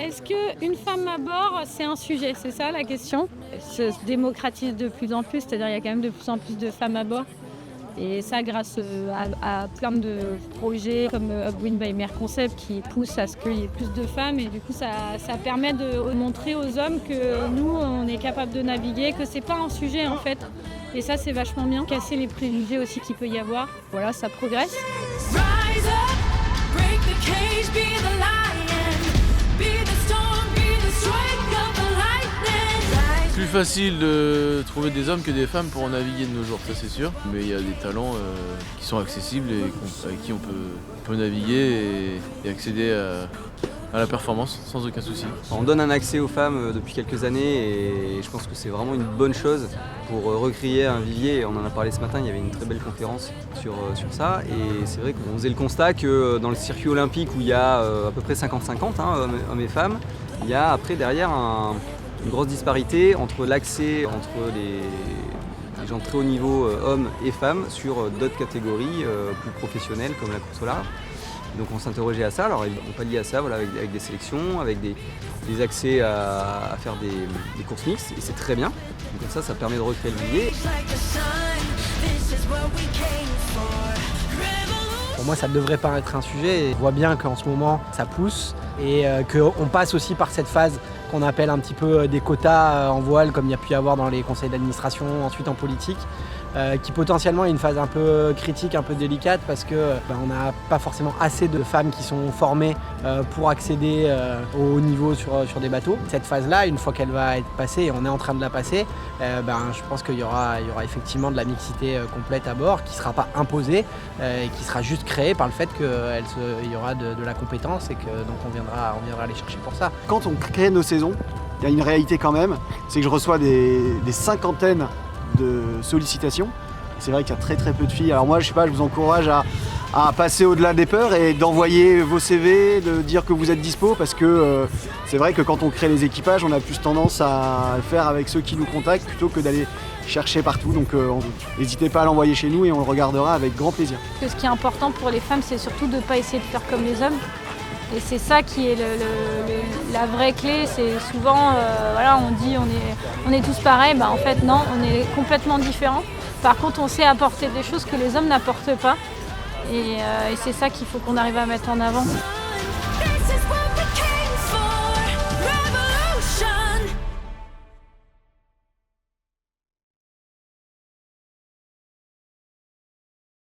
Est-ce qu'une femme à bord, c'est un sujet? C'est ça la question. Ça se démocratise de plus en plus, c'est-à-dire il y a quand même de plus en plus de femmes à bord. Et ça grâce à plein de projets comme Upwind by Mer Concept qui poussent à ce qu'il y ait plus de femmes. Et du coup, ça permet de montrer aux hommes que nous, on est capable de naviguer, que c'est pas un sujet en fait. Et ça, c'est vachement bien. Casser les préjugés aussi qu'il peut y avoir. Voilà, ça progresse. Rise up, break the cage, be the lion, be the storm, be the strike of the lightning. Plus facile de trouver des hommes que des femmes pour naviguer de nos jours, ça c'est sûr. Mais il y a des talents qui sont accessibles et avec qui on peut naviguer et accéder à la performance sans aucun souci. On donne un accès aux femmes depuis quelques années et je pense que c'est vraiment une bonne chose pour recréer un vivier. On en a parlé ce matin, il y avait une très belle conférence sur ça et c'est vrai qu'on faisait le constat que dans le circuit olympique où il y a à peu près 50-50, hommes et femmes, il y a après derrière une grosse disparité entre l'accès entre les gens de très haut niveau, hommes et femmes, sur d'autres catégories plus professionnelles comme la course au large. Donc on s'interrogeait à ça, alors on pallie à ça voilà, avec des sélections, avec des accès à faire des courses mixtes, et c'est très bien. Donc comme ça permet de recréer le vivier. Pour moi, ça ne devrait pas être un sujet. On voit bien qu'en ce moment, ça pousse et qu'on passe aussi par cette phase qu'on appelle un petit peu des quotas en voile, comme il y a pu y avoir dans les conseils d'administration, ensuite en politique, qui potentiellement est une phase un peu critique, un peu délicate, parce que on n'a pas forcément assez de femmes qui sont formées pour accéder au haut niveau sur des bateaux. Cette phase-là, une fois qu'elle va être passée, et on est en train de la passer, je pense qu'il y aura effectivement de la mixité complète à bord, qui ne sera pas imposée, et qui sera juste créée par le fait qu'il y aura de la compétence et que donc on viendra les chercher pour ça. Quand on crée nos saisons, il y a une réalité quand même, c'est que je reçois des cinquantaines de sollicitations. C'est vrai qu'il y a très peu de filles. Alors moi, je sais pas, je vous encourage à passer au-delà des peurs et d'envoyer vos CV, de dire que vous êtes dispo, parce que c'est vrai que quand on crée les équipages, on a plus tendance à le faire avec ceux qui nous contactent plutôt que d'aller chercher partout. Donc n'hésitez pas à l'envoyer chez nous et on le regardera avec grand plaisir. Ce qui est important pour les femmes, c'est surtout de ne pas essayer de faire comme les hommes. Et c'est ça qui est la vraie clé. C'est souvent, on dit on est tous pareils. En fait, non, on est complètement différents. Par contre, on sait apporter des choses que les hommes n'apportent pas. Et c'est ça qu'il faut qu'on arrive à mettre en avant.